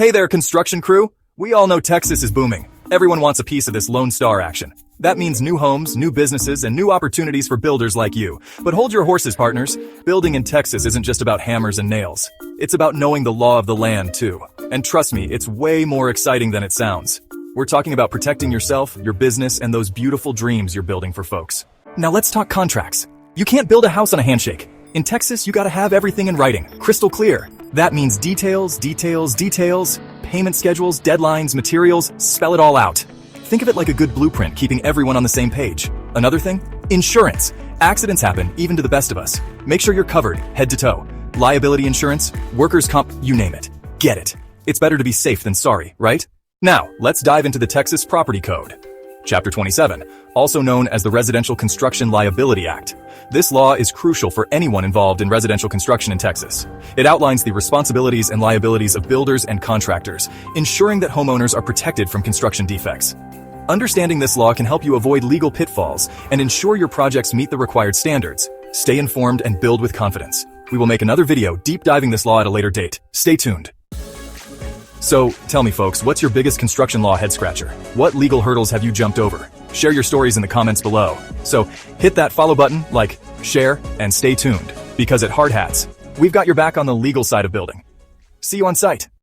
Hey there, construction crew! We all know Texas is booming. Everyone wants a piece of this Lone Star action. That means new homes, new businesses, and new opportunities for builders like you. But hold your horses, partners. Building in Texas isn't just about hammers and nails. It's about knowing the law of the land, too. And trust me, it's way more exciting than it sounds. We're talking about protecting yourself, your business, and those beautiful dreams you're building for folks. Now let's talk contracts. You can't build a house on a handshake. In Texas, you gotta have everything in writing, crystal clear. That means details, payment schedules, deadlines, materials, spell it all out. Think of it like a good blueprint, keeping everyone on the same page. Another thing? Insurance. Accidents happen, even to the best of us. Make sure you're covered, head to toe. Liability insurance, workers' comp, you name it. Get it. It's better to be safe than sorry, right? Now, let's dive into the Texas Property Code. Chapter 27, also known as the Residential Construction Liability Act. This law is crucial for anyone involved in residential construction in Texas. It outlines the responsibilities and liabilities of builders and contractors, ensuring that homeowners are protected from construction defects. Understanding this law can help you avoid legal pitfalls and ensure your projects meet the required standards. Stay informed and build with confidence. We will make another video deep diving this law at a later date. Stay tuned. So, tell me folks, what's your biggest construction law head-scratcher? What legal hurdles have you jumped over? Share your stories in the comments below. So, hit that follow button, like, share, and stay tuned. Because at Hardhats, we've got your back on the legal side of building. See you on site.